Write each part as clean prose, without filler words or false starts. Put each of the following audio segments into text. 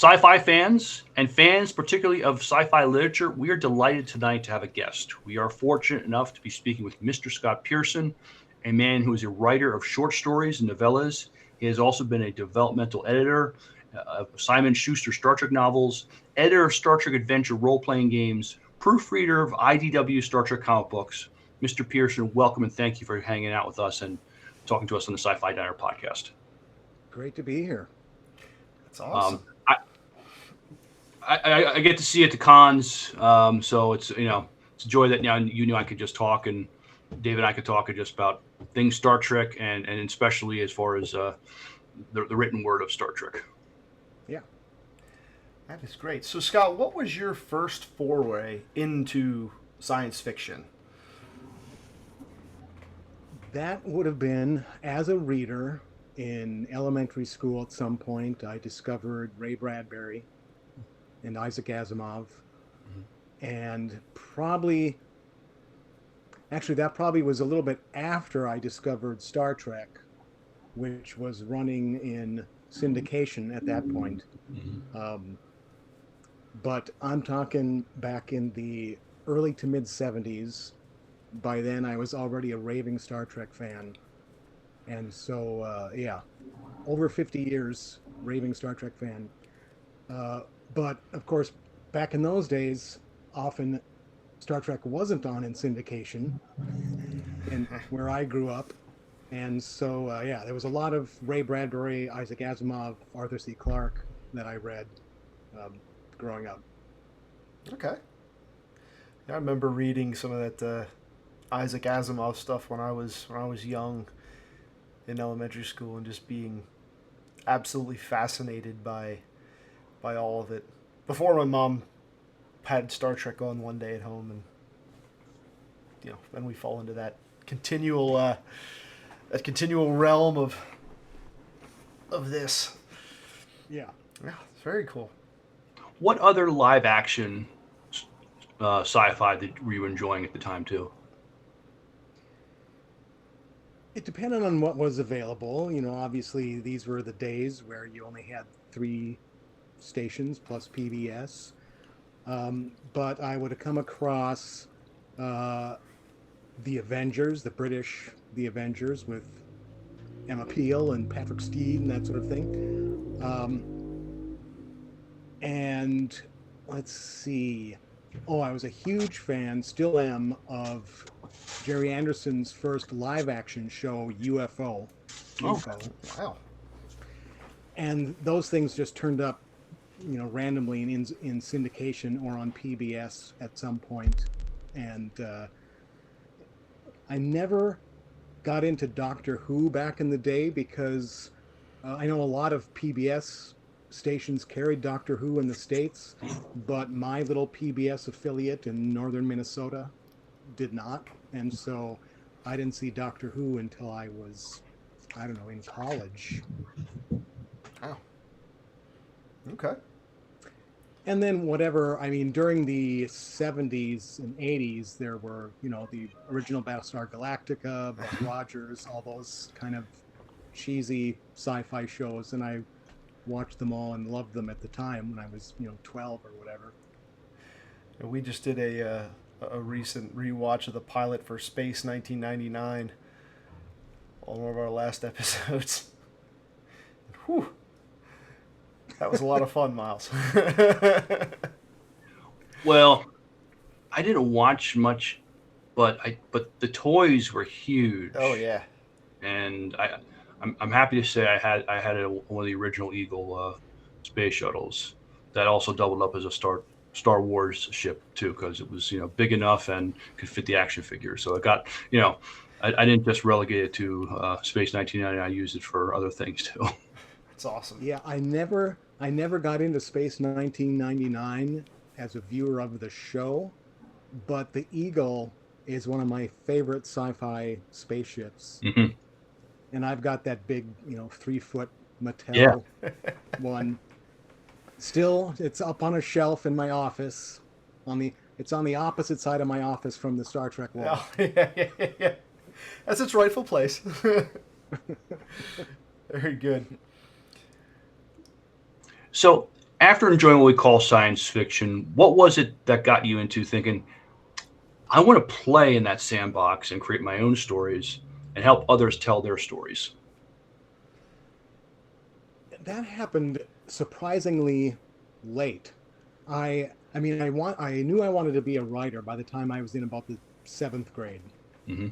Sci-fi fans and fans particularly of sci-fi literature, we are delighted tonight to have a guest. We are fortunate enough to be speaking with Mr. Scott Pearson, a man who is a writer of short stories and novellas. He has also been a developmental editor of Simon Schuster Star Trek novels, editor of Star Trek Adventure role-playing games, proofreader of IDW Star Trek comic books. Mr. Pearson, welcome and thank you for hanging out with us and talking to us on the Sci-Fi Diner podcast. Great to be here. That's awesome. I get to see you at the cons, so it's it's a joy that now you knew I could just talk, and David and I could talk just about things Star Trek, and especially as far as the written word of Star Trek. Yeah, That is great. So, Scott, what was your first foray into science fiction? that would have been as a reader in elementary school at some point. I discovered Ray Bradbury and Isaac Asimov, and that probably was a little bit after I discovered Star Trek, which was running in syndication at that point. But I'm talking back in the early to mid 70s. By then, I was already a raving Star Trek fan. And so, over 50 years, raving Star Trek fan. But, of course, back in those days, often Star Trek wasn't on in syndication and where I grew up. And so, there was a lot of Ray Bradbury, Isaac Asimov, Arthur C. Clarke that I read growing up. Okay. Yeah, I remember reading some of that Isaac Asimov stuff when I was young in elementary school, and just being absolutely fascinated by all of it. Before my mom had Star Trek on one day at home, and then we fall into that continual realm of this. Yeah. Yeah, it's very cool. What other live action sci-fi were you enjoying at the time too? It depended on what was available. Obviously, these were the days where you only had 3 stations plus PBS. But I would have come across The Avengers, the British The Avengers, with Emma Peel and Patrick Steed and that sort of thing. And let's see. Oh, I was a huge fan, still am, of Jerry Anderson's first live-action show, UFO. Wow. And those things just turned up, randomly in syndication or on PBS at some point. And I never got into Doctor Who back in the day because I know a lot of PBS stations carried Doctor Who in the States, but my little PBS affiliate in northern Minnesota did not. And so I didn't see Doctor Who until I was, in college. Wow. Okay. And then during the 70s and 80s, there were, the original Battlestar Galactica, Buck Rogers, all those kind of cheesy sci-fi shows. And I watched them all and loved them at the time when I was, 12 or whatever. And we just did a recent rewatch of the pilot for Space 1999 on one of our last episodes. Whew. That was a lot of fun, Miles. Well, I didn't watch much, but the toys were huge. Oh yeah. And I'm happy to say I had one of the original Eagle space shuttles that also doubled up as a Star Wars ship too, because it was big enough and could fit the action figure. So it got I didn't just relegate it to Space 1999. I used it for other things too. That's awesome. Yeah, I never got into Space 1999 as a viewer of the show, but the Eagle is one of my favorite sci-fi spaceships. Mm-hmm. And I've got that big, 3-foot Mattel one. Still, it's up on a shelf in my office. It's on the opposite side of my office from the Star Trek wall. Oh, yeah. That's its rightful place. Very good. So After enjoying what we call science fiction, what was it that got you into thinking, I want to play in that sandbox and create my own stories and help others tell their stories? That happened surprisingly late. I knew I wanted to be a writer by the time I was in about the 7th grade. Hmm.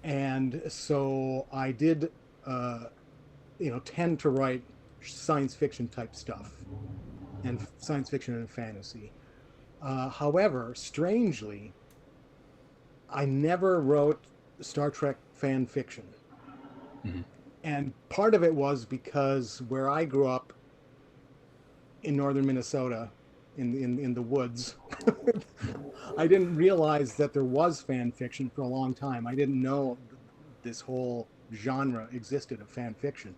And so I did tend to write science fiction type stuff and science fiction and fantasy. However, strangely, I never wrote Star Trek fan fiction. Hmm. And part of it was because where I grew up in northern Minnesota, in the woods, I didn't realize that there was fan fiction for a long time. I didn't know this whole genre existed of fan fiction.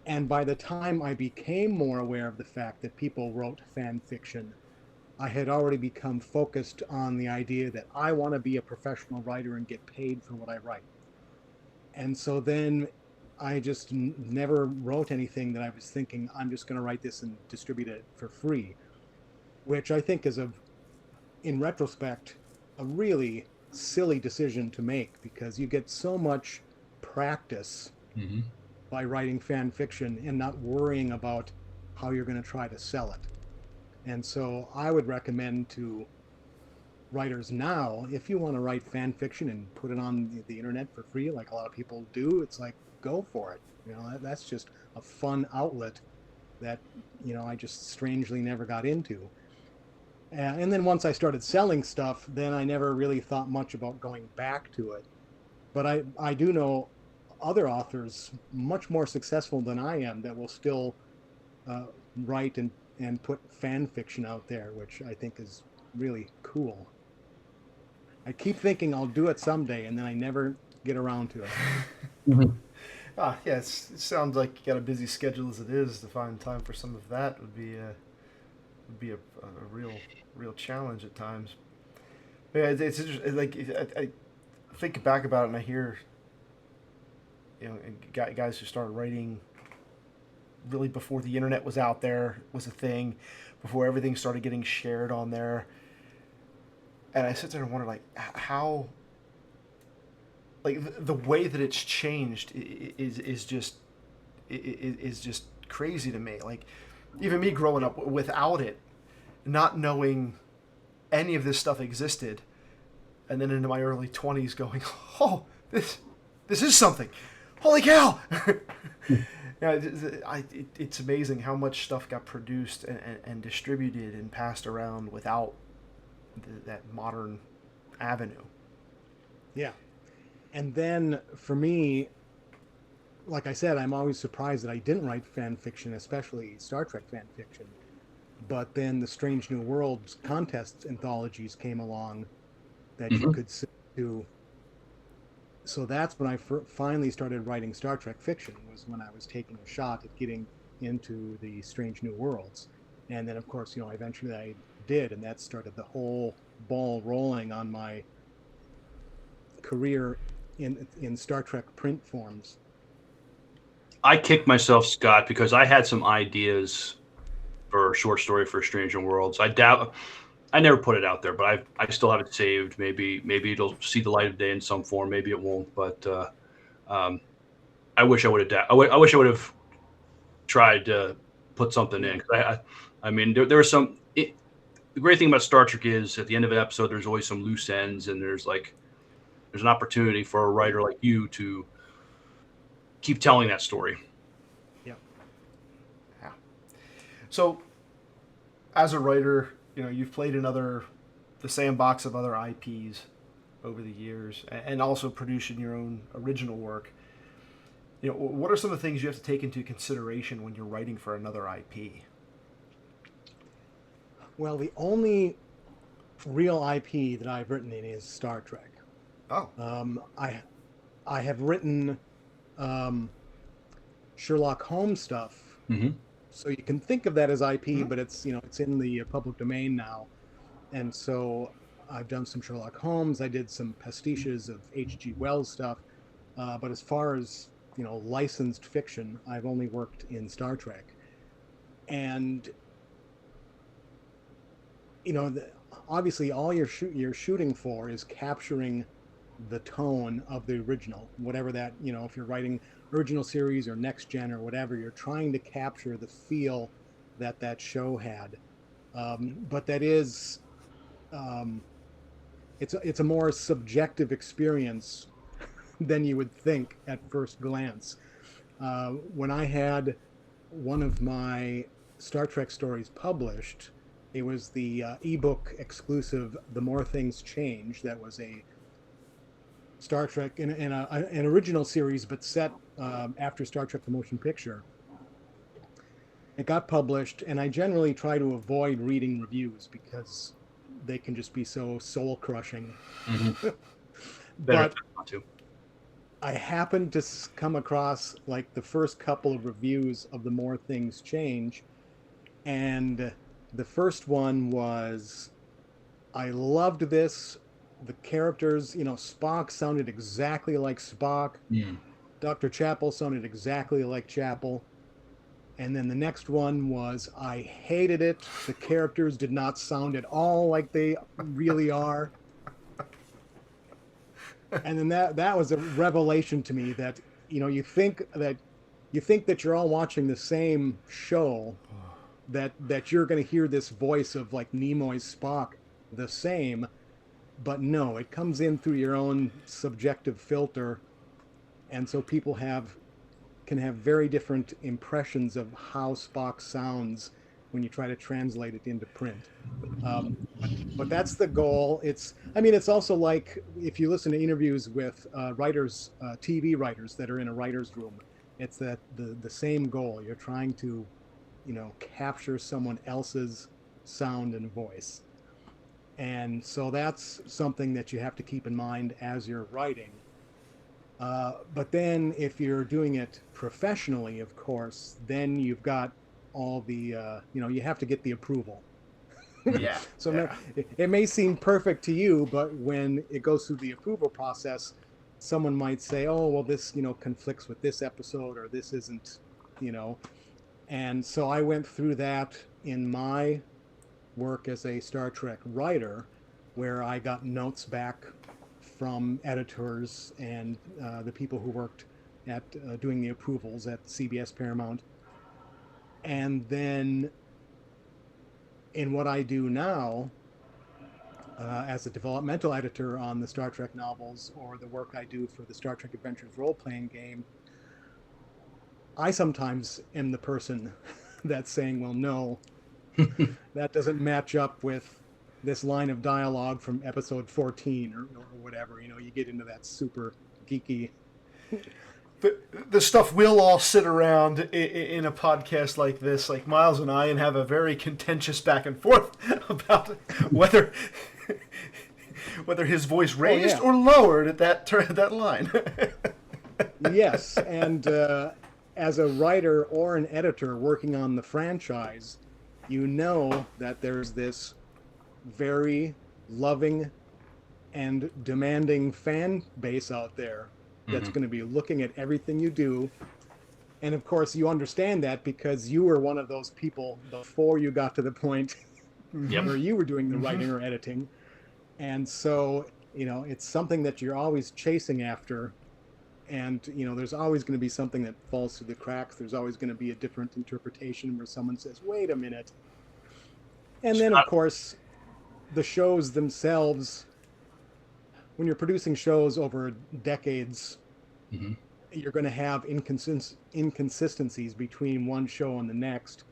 And by the time I became more aware of the fact that people wrote fan fiction, I had already become focused on the idea that I want to be a professional writer and get paid for what I write. And so then I just never wrote anything that I was thinking I'm just going to write this and distribute it for free, which I think is in retrospect, a really silly decision to make because you get so much practice Hmm. by writing fan fiction and not worrying about how you're going to try to sell it. And so I would recommend to writers now, if you want to write fan fiction and put it on the internet for free, like a lot of people do, it's like, go for it. That's just a fun outlet that, I just strangely never got into. And then once I started selling stuff, then I never really thought much about going back to it. But I do know other authors much more successful than I am that will still write and put fan fiction out there, which I think is really cool. I keep thinking I'll do it someday, and then I never get around to it. Hmm. Yeah, it sounds like you got a busy schedule as it is. To find time for some of that would be a real challenge at times. But yeah, it's interesting. Like I think back about it, and I hear guys who started writing really before the internet was out there, was a thing, before everything started getting shared on there. And I sit there and wonder, like, how, like, the way that it's changed is just crazy to me. Like, even me growing up without it, not knowing any of this stuff existed, and then into my early 20s going, oh, this is something. Holy cow! Yeah, it's amazing how much stuff got produced and distributed and passed around without that modern avenue. Yeah. And then for me, like I said, I'm always surprised that I didn't write fan fiction, especially Star Trek fan fiction. But then the Strange New Worlds contest anthologies came along that you Hmm. could do. So that's when I finally started writing Star Trek fiction, was when I was taking a shot at getting into the Strange New Worlds. And then, of course, eventually I did, and that started the whole ball rolling on my career in Star Trek print forms. I kicked myself, Scott, because I had some ideas for a short story for Stranger Worlds. I doubt I never put it out there, but I still have it saved. Maybe it'll see the light of day in some form. Maybe it won't. But um, I wish I would have. I wish I would have tried to put something Yeah. in. I mean, there was some. The great thing about Star Trek is at the end of an episode, there's always some loose ends, and there's an opportunity for a Yeah. writer like you to keep telling that story. Yeah. Yeah. So, as a writer, you've played in the sandbox of other IPs over the years, and also producing your own original work. What are some of the things you have to take into consideration when you're writing for another IP? Well, the only real IP that I've written in is Star Trek. Oh, I have written um, Sherlock Holmes stuff, Hmm. so you can think of that as IP, hmm but it's in the public domain now, and so I've done some Sherlock Holmes. I did some pastiches of H.G. Wells stuff, but as far as licensed fiction, I've only worked in Star Trek, and obviously all you're shooting for is capturing the tone of the original, whatever that, if you're writing original series or next gen or whatever, you're trying to capture the feel that show had. But that is, um, it's a more subjective experience than you would think at first glance. When I had one of my Star Trek stories published, it was the ebook exclusive "The More Things Change." That was a Star Trek in an original series, but set after Star Trek: The Motion Picture. It got published, and I generally try to avoid reading reviews because they can just be so soul crushing. Mm-hmm. But not to. I happened to come across like the first couple of reviews of The More Things Change, and the first one was, I loved this. The characters, Spock sounded exactly like Spock. Dr. Chapel sounded exactly like Chapel. And then the next one was, I hated it. The characters did not sound at all like they really are. And then that was a revelation to me that, you think that you're all watching the same show, that you're going to hear this voice of like Nimoy's Spock the same, but no, it comes in through your own subjective filter. And so people can have very different impressions of how Spock sounds when you try to translate it into print. But that's the goal. It's also like if you listen to interviews with writers, TV writers that are in a writer's room, it's that the same goal. You're trying to, capture someone else's sound and voice. And so that's something that you have to keep in mind as you're writing. But then if you're doing it professionally, of course, then you've got all the, you have to get the approval. Yeah. So yeah. It may seem perfect to you, but when it goes through the approval process, someone might say, oh, well, this, conflicts with this episode, or this isn't, And so I went through that in my work as a Star Trek writer, where I got notes back from editors and the people who worked at doing the approvals at CBS Paramount. And then in what I do now as a developmental editor on the Star Trek novels, or the work I do for the Star Trek Adventures role-playing game, I sometimes am the person that's saying, well, no, that doesn't match up with this line of dialogue from episode 14 or whatever. You get into that super geeky. The stuff we'll all sit around in a podcast like this, like Miles and I, and have a very contentious back and forth about whether his voice raised or lowered at that line. Yes, and as a writer or an editor working on the franchise, that there's this very loving and demanding fan base out there that's going to be looking at everything you do. And of course, you understand that because you were one of those people before you got to the point where you were doing the writing or editing. And so, it's something that you're always chasing after. And, there's always going to be something that falls through the cracks. There's always going to be a different interpretation where someone says, wait a minute. And then, of course, the shows themselves, when you're producing shows over decades, you're going to have inconsistencies between one show and the next,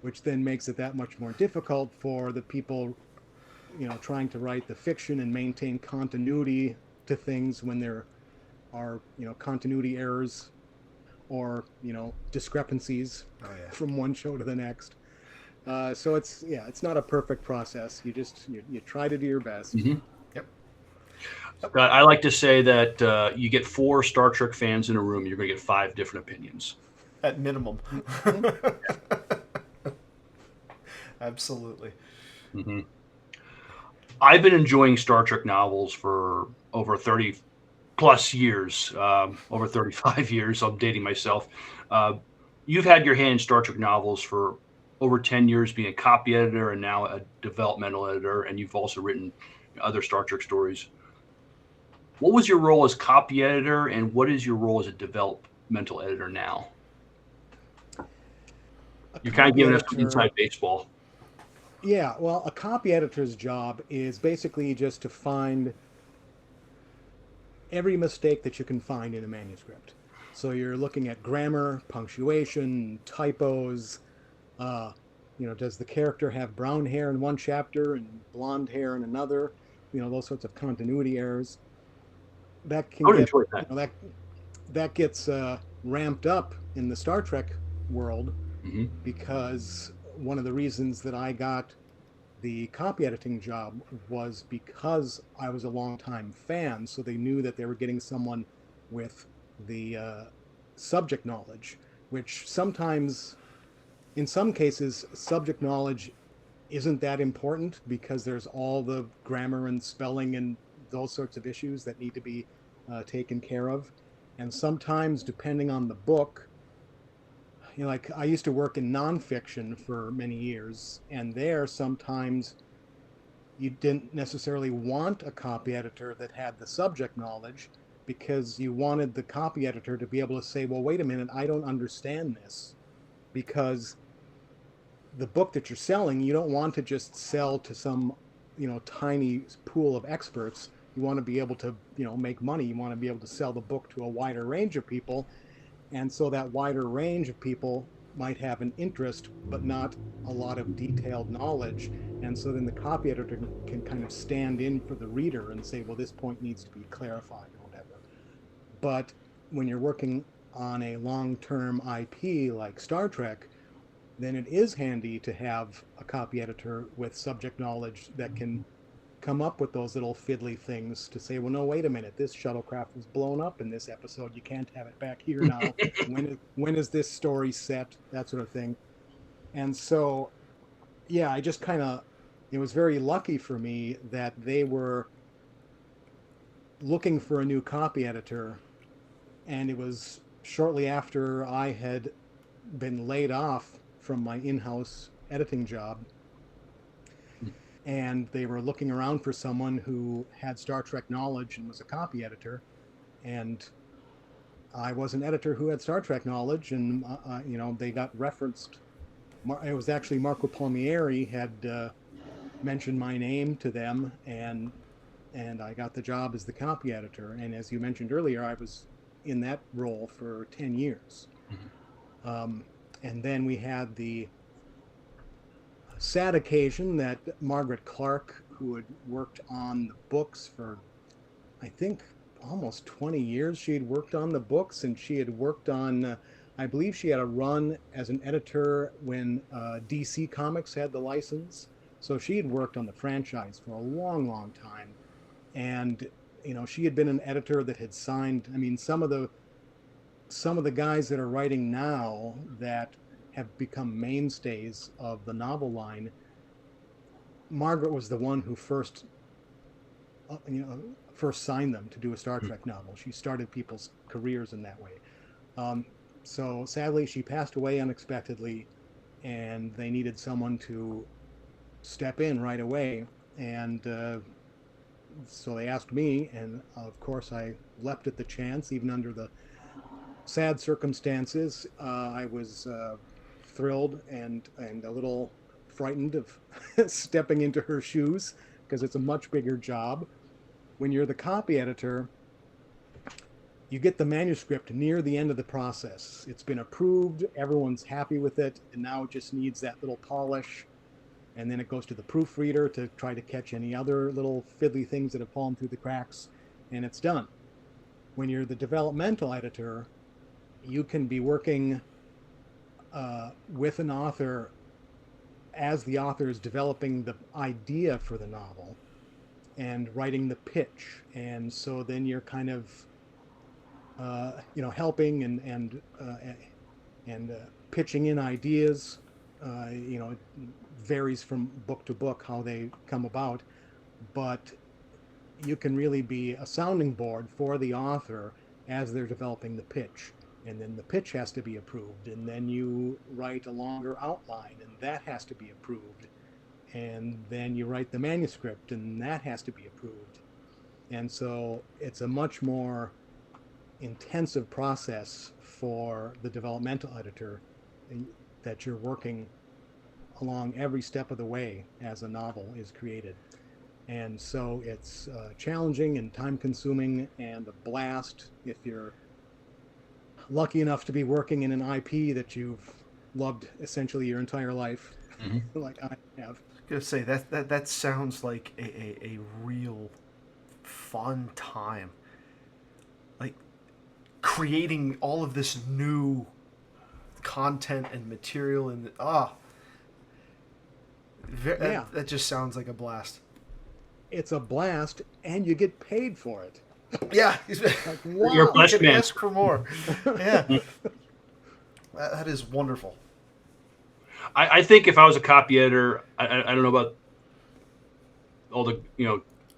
which then makes it that much more difficult for the people, trying to write the fiction and maintain continuity to things when there are, continuity errors or, discrepancies from one show to the next. So it's not a perfect process. You try to do your best. Yep. I like to say that you get 4 Star Trek fans in a room, you're going to get 5 different opinions. At minimum. Absolutely. I've been enjoying Star Trek novels for over 30 plus years, over 35 years. I'm dating myself. You've had your hand in Star Trek novels for over 10 years being a copy editor and now a developmental editor, and you've also written other Star Trek stories. What was your role as copy editor, and what is your role as a developmental editor now? You're kind of giving us some inside baseball. Yeah, well, a copy editor's job is basically just to find every mistake that you can find in a manuscript. So you're looking at grammar, punctuation, typos. Uh, does the character have brown hair in one chapter and blonde hair in another? Those sorts of continuity errors. That can I would get enjoy that. That gets ramped up in the Star Trek world Mm-hmm. because one of the reasons that I got the copy editing job was because I was a longtime fan, so they knew that they were getting someone with the subject knowledge, which sometimes, in some cases, subject knowledge isn't that important because there's all the grammar and spelling and those sorts of issues that need to be taken care of. And sometimes, depending on the book, like I used to work in nonfiction for many years, and there sometimes you didn't necessarily want a copy editor that had the subject knowledge because you wanted the copy editor to be able to say, well, wait a minute, I don't understand this. Because the book that you're selling, you don't want to just sell to some, tiny pool of experts. You want to be able to, make money. You want to be able to sell the book to a wider range of people. And so that wider range of people might have an interest, but not a lot of detailed knowledge. And so then the copy editor can kind of stand in for the reader and say, well, this point needs to be clarified or whatever. But when you're working on a long-term IP like Star Trek, then it is handy to have a copy editor with subject knowledge that can come up with those little fiddly things to say, well, no, wait a minute, this shuttlecraft was blown up in this episode. You can't have it back here now. When is this story set? That sort of thing. And so, yeah, I just kind of, it was very lucky for me that they were looking for a new copy editor. And it was shortly after I had been laid off from my in-house editing job, and they were looking around for someone who had Star Trek knowledge and was a copy editor, and I was an editor who had Star Trek knowledge, and they got referenced. It was actually Marco Palmieri had mentioned my name to them, and I got the job as the copy editor. And as you mentioned earlier, I was in that role for 10 years. And then we had the sad occasion that Margaret Clark, who had worked on the books for, I think, almost 20 years, she had worked on the books, and she had worked on, I believe she had a run as an editor when DC Comics had the license. So she had worked on the franchise for a long, long time. And, she had been an editor that had signed, I mean, some of the guys that are writing now that have become mainstays of the novel line, Margaret was the one who first signed them to do a Star Trek novel. She started people's careers in that way. So sadly, she passed away unexpectedly, and they needed someone to step in right away. And so they asked me, and of course I leapt at the chance, even under the sad circumstances. I was thrilled and a little frightened of stepping into her shoes because it's a much bigger job. When you're the copy editor, you get the manuscript near the end of the process. It's been approved, everyone's happy with it, and now it just needs that little polish. And then it goes to the proofreader to try to catch any other little fiddly things that have fallen through the cracks, and it's done. When you're the developmental editor, you can be working with an author as the author is developing the idea for the novel and writing the pitch. And so then you're kind of, helping and pitching in ideas. It varies from book to book how they come about, but you can really be a sounding board for the author as they're developing the pitch. and then the pitch has to be approved, and then you write a longer outline, and that has to be approved, and then you write the manuscript, and that has to be approved. And so it's a much more intensive process for the developmental editor, that you're working along every step of the way as a novel is created. And so it's challenging and time consuming and a blast if you're lucky enough to be working in an IP that you've loved essentially your entire life, like I have. I was gonna say that sounds like a real fun time. Like creating all of this new content and material and that just sounds like a blast. It's a blast, and you get paid for it. Yeah, Like, wow. You're blessed, you can man. ask for more. Yeah, that is wonderful. I think if I was a copy editor, I don't know about all the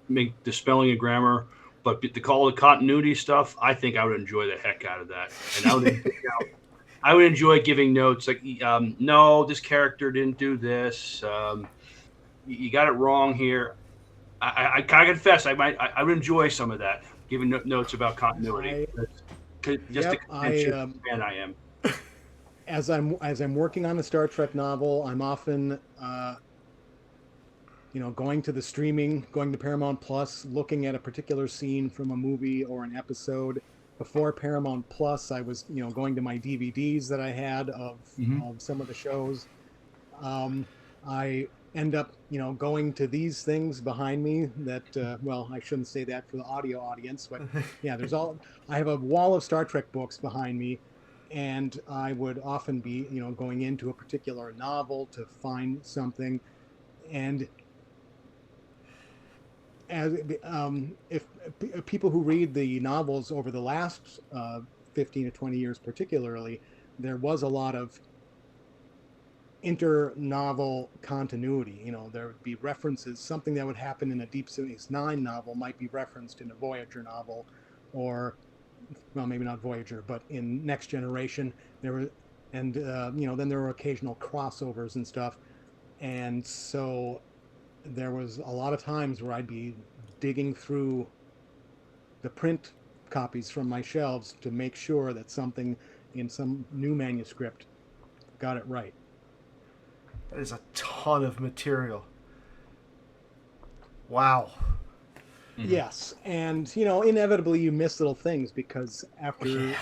make the spelling and grammar, but to call the continuity stuff, I think I would enjoy the heck out of that, and I would enjoy giving notes like, no, this character didn't do this. You got it wrong here. I confess, I would enjoy some of that, giving notes about continuity. Just Yep, the fan I am. As I'm working on a Star Trek novel, I'm often going to Paramount Plus, looking at a particular scene from a movie or an episode. Before Paramount Plus, I was going to my DVDs that I had of some of the shows. I end up going to these things behind me that I shouldn't say that for the audio audience, but yeah, I have a wall of Star Trek books behind me, and I would often be going into a particular novel to find something. And if people who read the novels over the last 15 to 20 years particularly, there was a lot of inter-novel continuity. There would be references. Something that would happen in a Deep Space Nine novel might be referenced in a Voyager novel, or, well, maybe not Voyager, but in Next Generation. Then there were occasional crossovers and stuff. And so there was a lot of times where I'd be digging through the print copies from my shelves to make sure that something in some new manuscript got it right. That is a ton of material. Wow. Mm-hmm. Yes, and inevitably you miss little things because after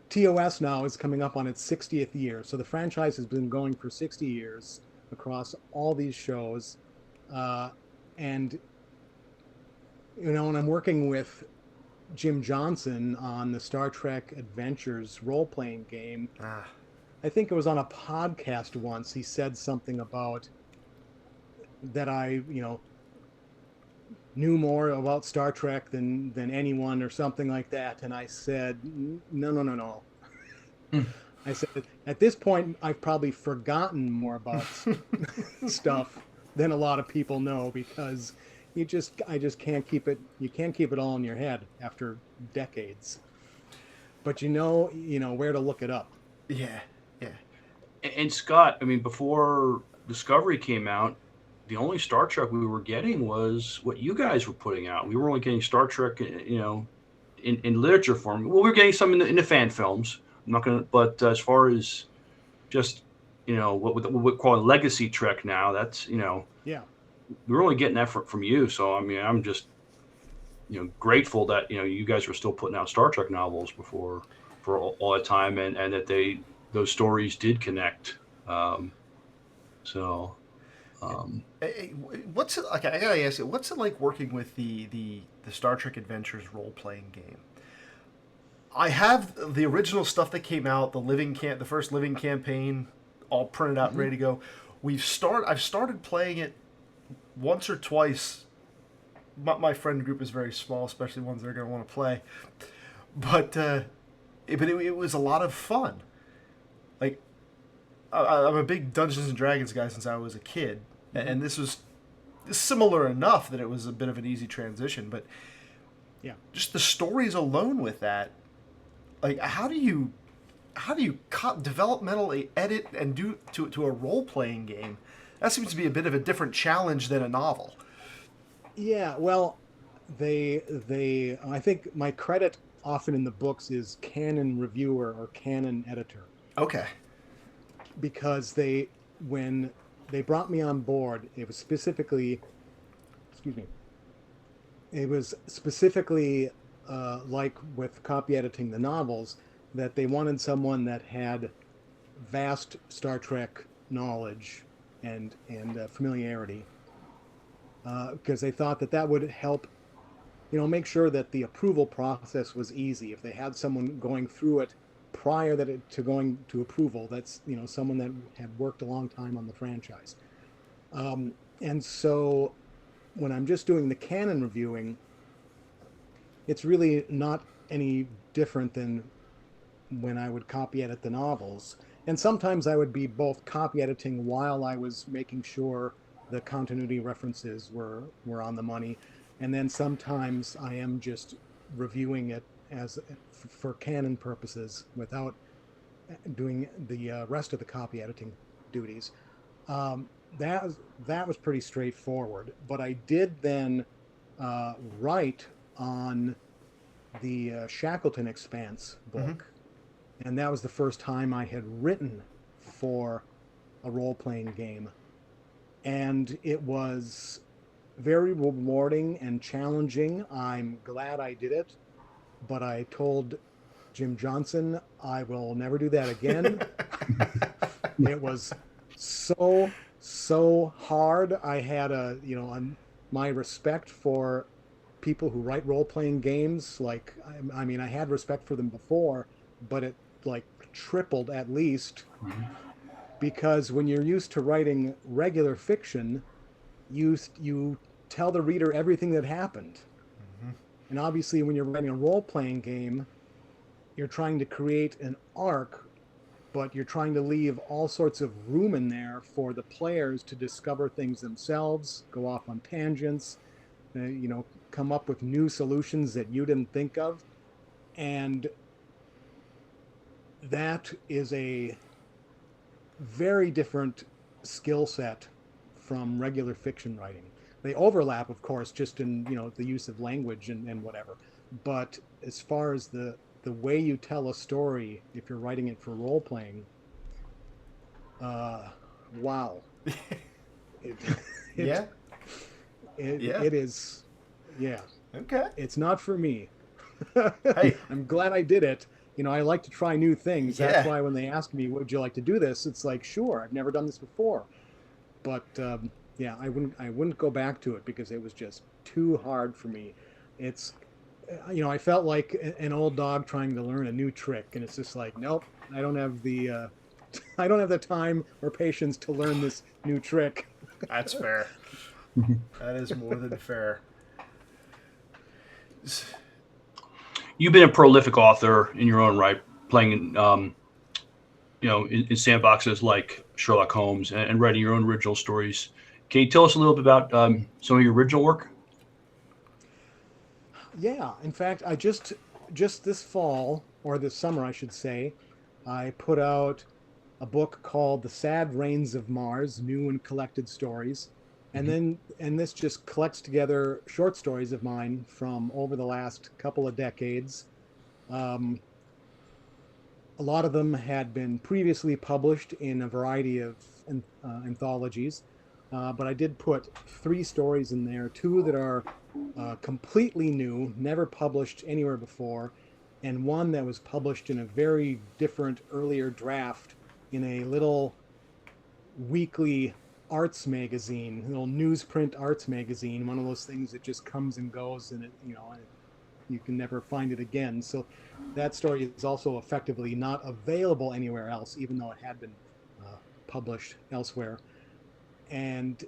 TOS now is coming up on its 60th year, so the franchise has been going for 60 years across all these shows, and when I'm working with Jim Johnson on the Star Trek Adventures role-playing game. I think it was on a podcast once. He said something about that I, knew more about Star Trek than anyone or something like that. And I said, no. I said, at this point, I've probably forgotten more about stuff than a lot of people know, because I just can't keep it. You can't keep it all in your head after decades. But where to look it up. Yeah. And Scott, before Discovery came out, the only Star Trek we were getting was what you guys were putting out. We were only getting Star Trek, in literature form. Well, we were getting some in the fan films. I'm not gonna, but as far as just what we call a legacy Trek now, that's yeah, we were only getting that from you. So I'm just grateful that you guys were still putting out Star Trek novels for all that time, and that those stories did connect. What's it like? I gotta ask you, what's it like working with the Star Trek Adventures role-playing game? I have the original stuff that came out, the first Living campaign, all printed out and ready to go. I've started playing it once or twice. My friend group is very small, especially ones that are going to want to play. But it was a lot of fun. Like, I'm a big Dungeons and Dragons guy since I was a kid, and this was similar enough that it was a bit of an easy transition. But Yeah. Just the stories alone with that, like how do you developmentally edit and do to a role playing game? That seems to be a bit of a different challenge than a novel. Yeah, well, they I think my credit often in the books is canon reviewer or canon editor, Okay. because they when they brought me on board, it was specifically, excuse me, it was specifically like with copy editing the novels, that they wanted someone that had vast Star Trek knowledge and familiarity, because they thought that that would help, make sure that the approval process was easy. If they had someone going through it prior to going to approval, that's, someone that had worked a long time on the franchise. And so when I'm just doing the canon reviewing, it's really not any different than when I would copy edit the novels. And sometimes I would be both copy editing while I was making sure the continuity references were on the money. And then sometimes I am just reviewing it as for canon purposes without doing the rest of the copy editing duties. That was pretty straightforward. But I did then write on the Shackleton Expanse Mm-hmm. book, and that was the first time I had written for a role playing game. And it was very rewarding and challenging. I'm glad I did it, but I told Jim Johnson I will never do that again. It was so hard. I had my respect for people who write role playing games. Like, I mean, I had respect for them before, but it like tripled at least, because when you're used to writing regular fiction, you tell the reader everything that happened. Mm-hmm. And obviously, when you're writing a role playing game, you're trying to create an arc, but you're trying to leave all sorts of room in there for the players to discover things themselves, go off on tangents, come up with new solutions that you didn't think of. And that is a very different skill set from regular fiction writing. They overlap, of course, just in the use of language and whatever. But as far as the way you tell a story, if you're writing it for role playing, wow, it it Yeah. it, Yeah. it is, yeah. Okay. It's not for me. Hey. I'm glad I did it. I like to try new things. That's Yeah. why when they ask me, would you like to do this? It's like, sure, I've never done this before. But yeah, I wouldn't go back to it because it was just too hard for me. It's, I felt like an old dog trying to learn a new trick, and it's just like, nope, I don't have the I don't have the time or patience to learn this new trick. That's fair. That is more than fair. You've been a prolific author in your own right, playing in sandboxes like Sherlock Holmes and writing your own original stories. Can you tell us a little bit about some of your original work? Yeah, in fact, I just this fall, or this summer, I should say, I put out a book called The Sad Rains of Mars: New and Collected Stories. Mm-hmm. And this just collects together short stories of mine from over the last couple of decades. Um, a lot of them had been previously published in a variety of anthologies, but I did put three stories in there, two that are completely new, never published anywhere before, and one that was published in a very different earlier draft in a little weekly arts magazine, little newsprint arts magazine, one of those things that just comes and goes, and you can never find it again. So that story is also effectively not available anywhere else, even though it had been uh, published elsewhere. And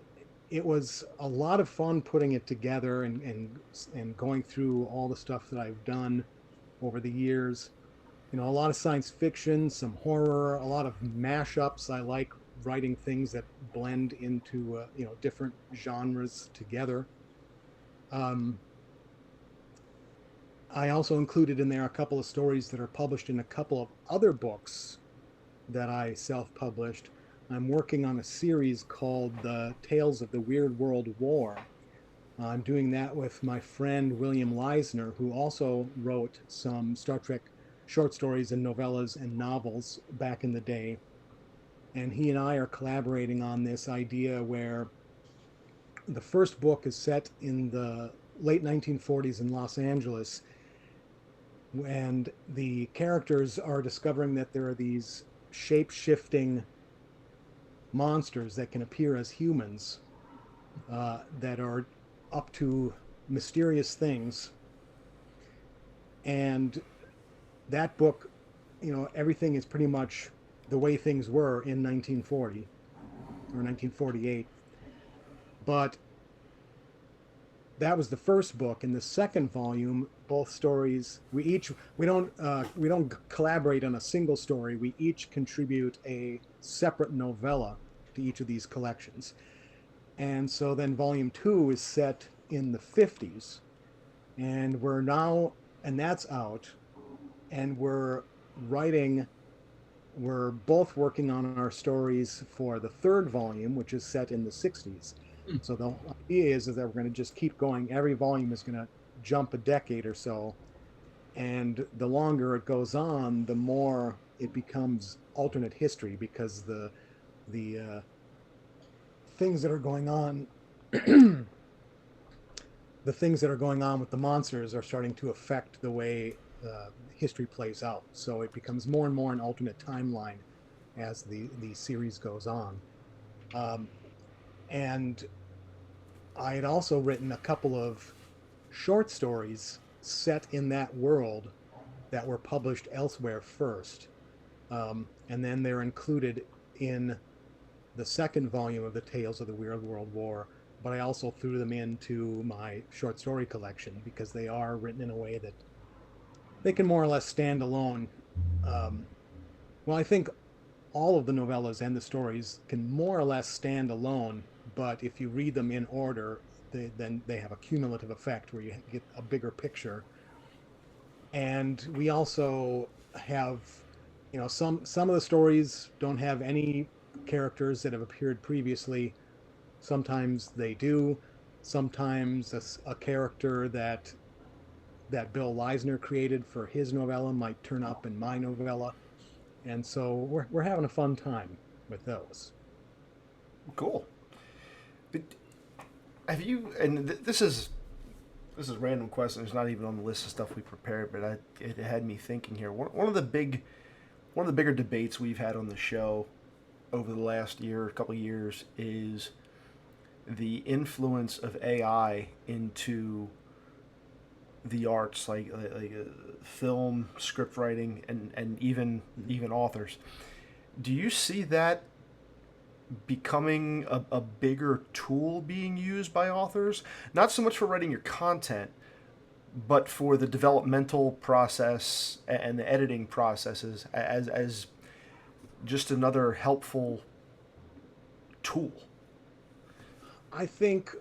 it was a lot of fun putting it together and going through all the stuff that I've done over the years. A lot of science fiction, some horror, a lot of mashups. I like writing things that blend into different genres together. Um, I also included in there a couple of stories that are published in a couple of other books that I self-published. I'm working on a series called The Tales of the Weird World War. I'm doing that with my friend William Leisner, who also wrote some Star Trek short stories and novellas and novels back in the day. And he and I are collaborating on this idea where the first book is set in the late 1940s in Los Angeles, and the characters are discovering that there are these shape-shifting monsters that can appear as humans, that are up to mysterious things. And that book, everything is pretty much the way things were in 1940 or 1948. But that was the first book. In the second volume, both stories, we don't collaborate on a single story. We each contribute a separate novella to each of these collections. And so then volume 2 is set in the 50s, and that's out, and we're both working on our stories for the third volume, which is set in the 60s. So the idea is that we're going to just keep going. Every volume is going to jump a decade or so, and the longer it goes on, the more it becomes alternate history, because the things that are going on the things that are going on with the monsters are starting to affect the way history plays out. So it becomes more and more an alternate timeline as the series goes on. And I had also written a couple of short stories set in that world that were published elsewhere first. And then they're included in the second volume of the Tales of the Weird World War, but I also threw them into my short story collection because they are written in a way that they can more or less stand alone. Well, I think all of the novellas and the stories can more or less stand alone, but if you read them in order, then they have a cumulative effect where you get a bigger picture. And we also have, some of the stories don't have any characters that have appeared previously. Sometimes they do. Sometimes a character that Bill Leisner created for his novella might turn up in my novella, and so we're having a fun time with those. Cool. But have you? And this is a random question. It's not even on the list of stuff we prepared, but it had me thinking here. One of the bigger debates we've had on the show over the last couple of years, is the influence of AI into the arts, like film, script writing, and even authors. Do you see that becoming a bigger tool being used by authors? Not so much for writing your content, but for the developmental process and the editing processes as just another helpful tool? I think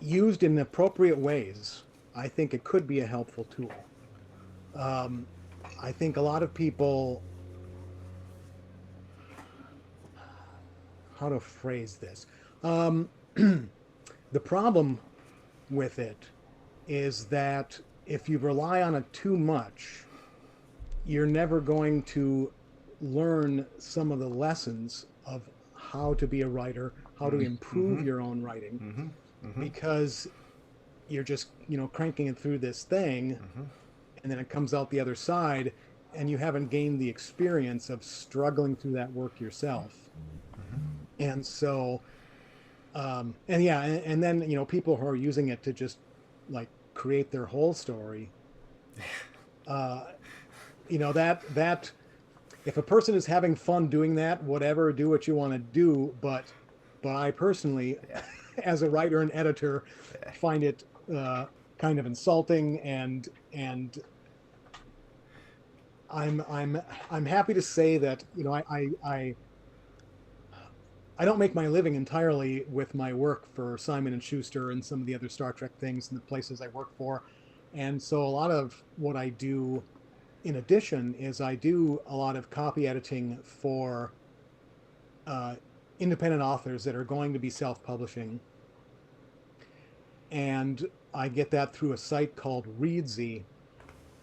used in appropriate ways, I think it could be a helpful tool. I think a lot of people, how to phrase this, the problem with it is that if you rely on it too much, you're never going to learn some of the lessons of how to be a writer, how to improve your own writing, because you're just, cranking it through this thing, and then it comes out the other side, and you haven't gained the experience of struggling through that work yourself. And so, and then, people who are using it to just like create their whole story, that if a person is having fun doing that, whatever, do what you want to do. But I personally, as a writer and editor, find it kind of insulting, and I'm happy to say that I don't make my living entirely with my work for Simon and Schuster and some of the other Star Trek things and the places I work for. And so a lot of what I do in addition is I do a lot of copy editing for uh, independent authors that are going to be self-publishing. And I get that through a site called Readsy.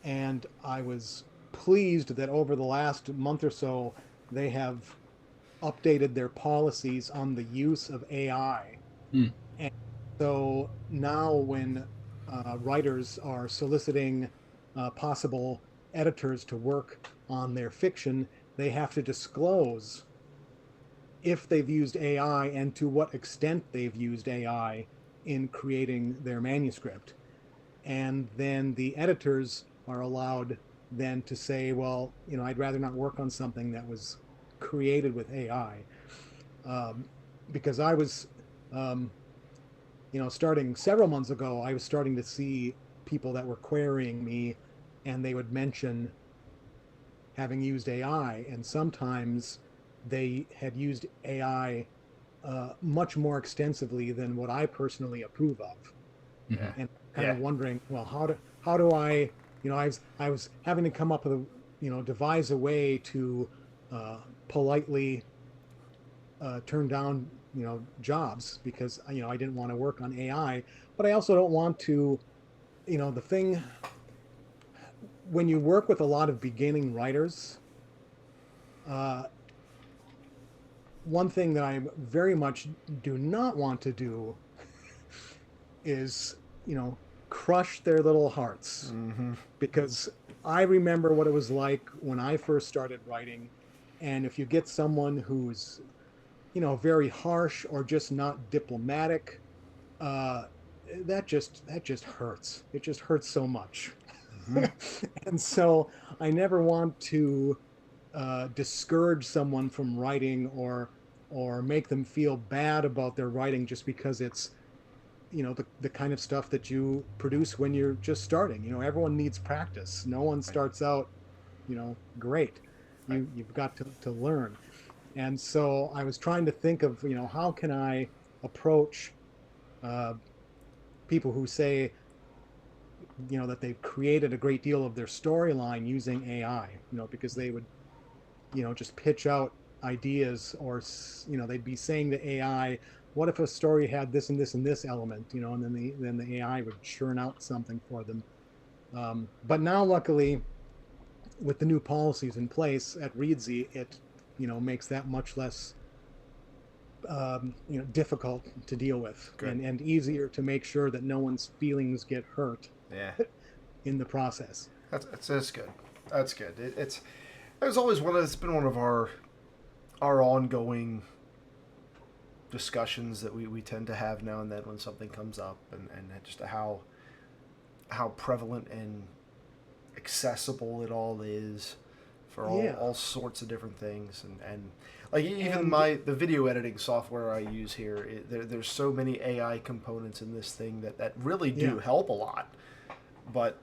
And I was pleased that over the last month or so, they have updated their policies on the use of AI. Mm. And so now when writers are soliciting possible editors to work on their fiction, they have to disclose if they've used AI and to what extent they've used AI in creating their manuscript. And then the editors are allowed then to say, well, I'd rather not work on something that was created with AI. Because I was, starting several months ago, I was starting to see people that were querying me, and they would mention having used AI, and sometimes they had used AI much more extensively than what I personally approve of. Mhm. And kind of wondering, well, how do I, I was having to come up with devise a way to politely turn down jobs because I didn't want to work on AI, but I also don't want to, the thing when you work with a lot of beginning writers, uh, one thing that I very much do not want to do is, crush their little hearts. Mm-hmm. Because I remember what it was like when I first started writing. And if you get someone who's, very harsh or just not diplomatic, uh, that just hurts. It just hurts so much. Mm-hmm. And so I never want to discourage someone from writing or make them feel bad about their writing just because it's the kind of stuff that you produce when you're just starting. Everyone needs practice. No one starts out great. You've got to learn. And so I was trying to think of how can I approach uh, people who say that they've created a great deal of their storyline using AI, because they would just pitch out ideas, or they'd be saying to AI, what if a story had this and this and this element, and then the AI would churn out something for them. But now luckily with the new policies in place at Readsy, it makes that much less difficult to deal with. And easier to make sure that no one's feelings get hurt in the process. That's good. That's good. It's always it's been one of our ongoing discussions that we tend to have now and then when something comes up, and just how prevalent and accessible it all is for all sorts of different things, and like even the video editing software I use here, there's so many AI components in this thing that really do help a lot, but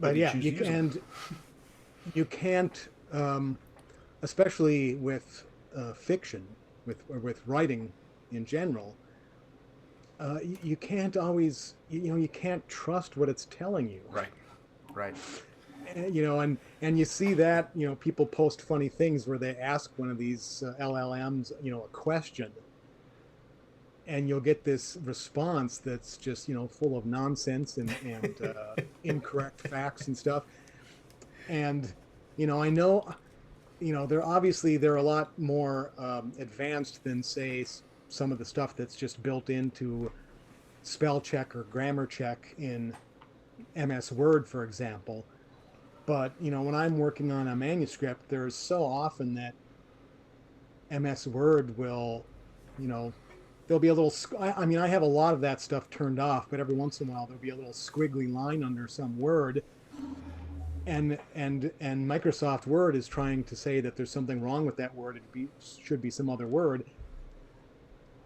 but you can't especially with fiction, with writing in general, you can't always, you can't trust what it's telling you. Right. And you see that, people post funny things where they ask one of these LLMs, a question, and you'll get this response that's just, full of nonsense and incorrect facts and stuff. And, I know, they're a lot more advanced than, say, some of the stuff that's just built into spell check or grammar check in MS Word, for example. But, when I'm working on a manuscript, there's so often that MS Word will, there'll be a little, I have a lot of that stuff turned off, but every once in a while there'll be a little squiggly line under some word. And Microsoft Word is trying to say that there's something wrong with that word. Should be some other word.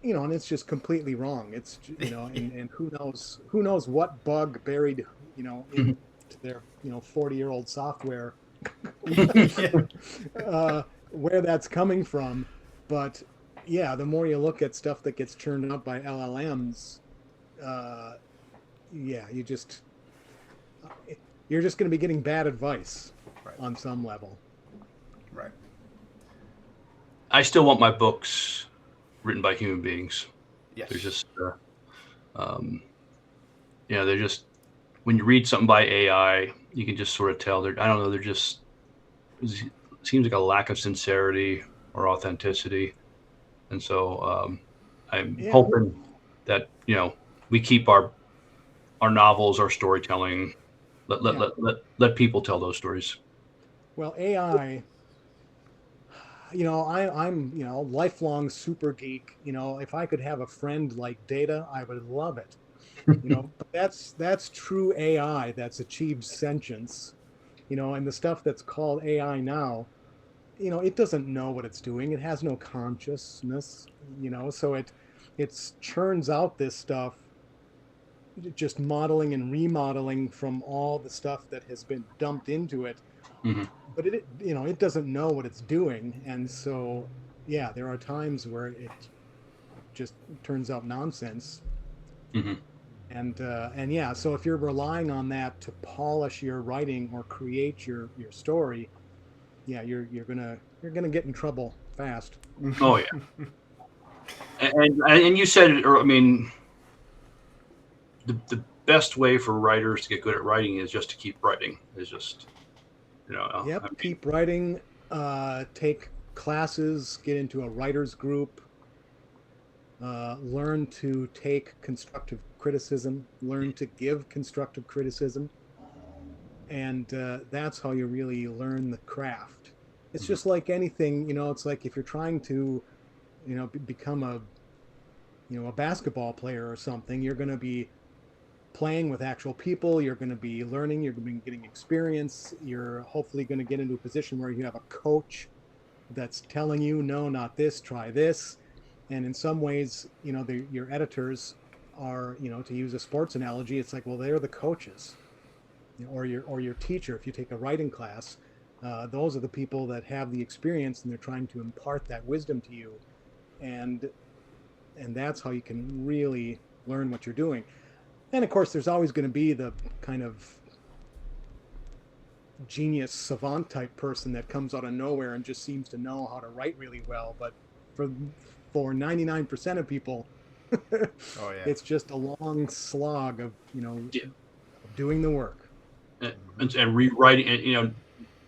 And it's just completely wrong. It's and who knows what bug buried into their 40-year-old software where that's coming from. But the more you look at stuff that gets churned out by LLMs, yeah, you're just going to be getting bad advice Right. on some level. Right. I still want my books written by human beings. Yes. They're just, they're just, when you read something by AI, you can just sort of tell I don't know, they're just, it seems like a lack of sincerity or authenticity. And so I'm hoping that, we keep our novels, our storytelling, let people tell those stories. Well, AI, I'm lifelong super geek. If I could have a friend like Data, I would love it. But that's true AI that's achieved sentience. And the stuff that's called AI now, it doesn't know what it's doing. It has no consciousness. So it churns out this stuff, just modeling and remodeling from all the stuff that has been dumped into it. Mm-hmm. But it doesn't know what it's doing, and so yeah, there are times where it just turns out nonsense. Mm-hmm. And yeah, so if you're relying on that to polish your writing or create your story, yeah, you're gonna get in trouble fast. Oh yeah. And you said it, or I mean, the best way for writers to get good at writing is just to keep writing. Is just, Yep, keep writing, take classes, get into a writers group, learn to take constructive criticism, learn to give constructive criticism, and that's how you really learn the craft. It's just like anything, it's like if you're trying to, become a basketball player or something, you're going to be playing with actual people, you're going to be learning, you're going to be getting experience, you're hopefully going to get into a position where you have a coach that's telling you, no, not this, try this. And in some ways, your editors are, to use a sports analogy, it's like, well, they're the coaches, or your teacher. If you take a writing class, those are the people that have the experience, and they're trying to impart that wisdom to you, and that's how you can really learn what you're doing. And of course, there's always going to be the kind of genius savant type person that comes out of nowhere and just seems to know how to write really well. But for 99% of people, Oh yeah. it's just a long slog of of doing the work and rewriting. And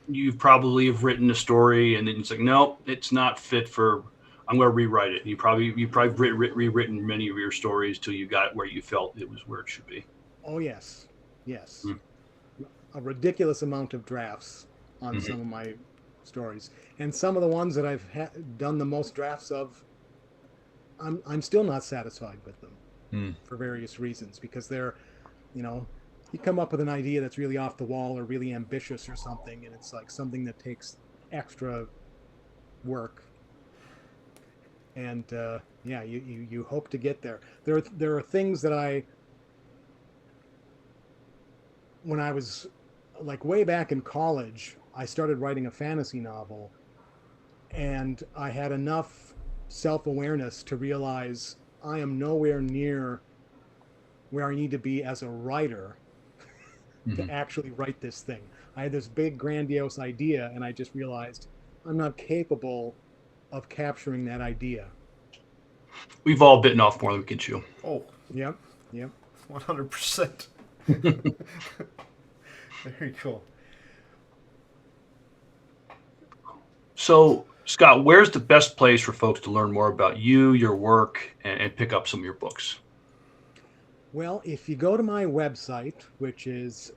you probably have written a story, and then it's like, no, it's not fit for. I'm going to rewrite it. You probably rewritten many of your stories till you got where you felt it was where it should be. Oh yes, a ridiculous amount of drafts on Mm-hmm. some of my stories, and some of the ones that I've done the most drafts of, I'm still not satisfied with them for various reasons, because they're, you come up with an idea that's really off the wall or really ambitious or something, and it's like something that takes extra work. And yeah, you hope to get there. There are things that when I was like way back in college, I started writing a fantasy novel, and I had enough self-awareness to realize I am nowhere near where I need to be as a writer to actually write this thing. I had this big grandiose idea, and I just realized I'm not capable of capturing that idea. We've all bitten off more than we can chew. Oh, Yep. 100%. Very cool. So, Scott, where's the best place for folks to learn more about you, your work, and pick up some of your books? Well, if you go to my website, which is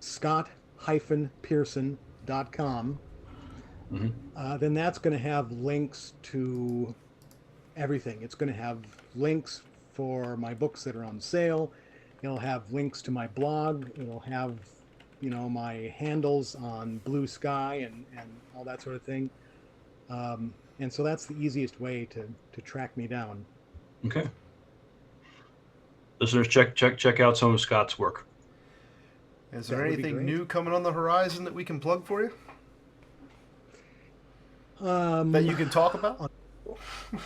scott-pearson.com, then that's going to have links to everything. It's going to have links for my books that are on sale. It'll have links to my blog. It'll have, my handles on Blue Sky and all that sort of thing. And so that's the easiest way to track me down. Okay. Listeners, check out some of Scott's work. Is there anything new coming on the horizon that we can plug for you? That you can talk about?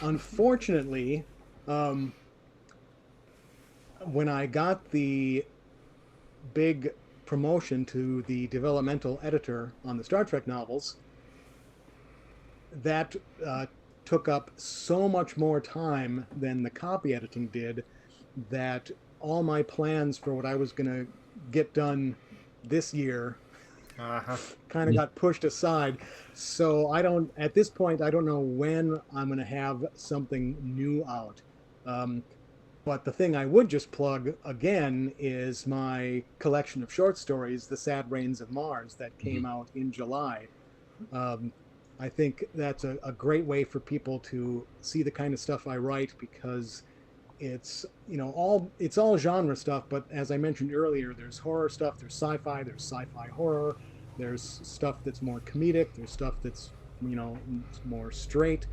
Unfortunately, when I got the big promotion to the developmental editor on the Star Trek novels, that took up so much more time than the copy editing did that all my plans for what I was going to get done this year Uh-huh. kind of got pushed aside. So at this point, I don't know when I'm going to have something new out. But the thing I would just plug again is my collection of short stories, The Sad Rains of Mars, that came out in July. I think that's a great way for people to see the kind of stuff I write, because it's it's all genre stuff, but as I mentioned earlier, there's horror stuff, there's sci-fi horror, there's stuff that's more comedic, there's stuff that's more straight.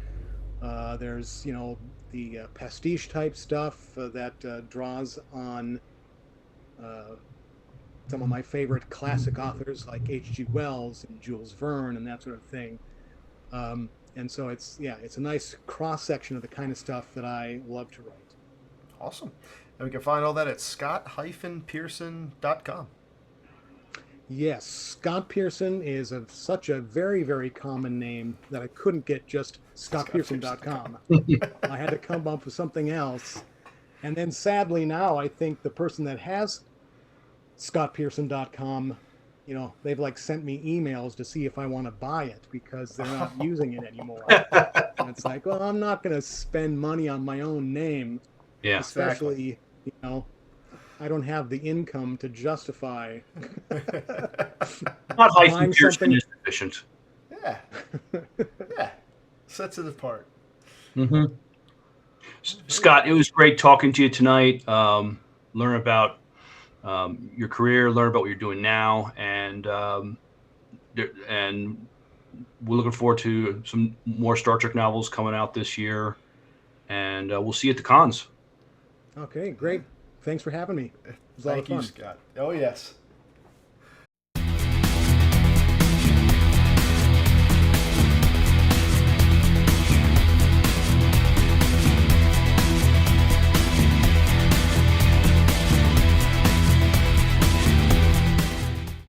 There's the pastiche type stuff that draws on some of my favorite classic authors like H.G. Wells and Jules Verne and that sort of thing. And so it's a nice cross section of the kind of stuff that I love to write. Awesome. And we can find all that at scott-pearson.com. Yes, Scott Pearson is such a very, very common name that I couldn't get just scottpearson.com. I had to come up with something else. And then sadly now I think the person that has scottpearson.com, they've like sent me emails to see if I want to buy it because they're not using it anymore. And it's like, well, I'm not going to spend money on my own name. Yeah, especially, I don't have the income to justify not buying Pearson is sufficient. Yeah. Yeah. Sets it apart. Mm-hmm. Scott, it was great talking to you tonight. Learn about your career, learn about what you're doing now, and we're looking forward to some more Star Trek novels coming out this year, and we'll see you at the cons. Okay, great. Thanks for having me. It was a lot of fun. Thank you, Scott. Oh, yes.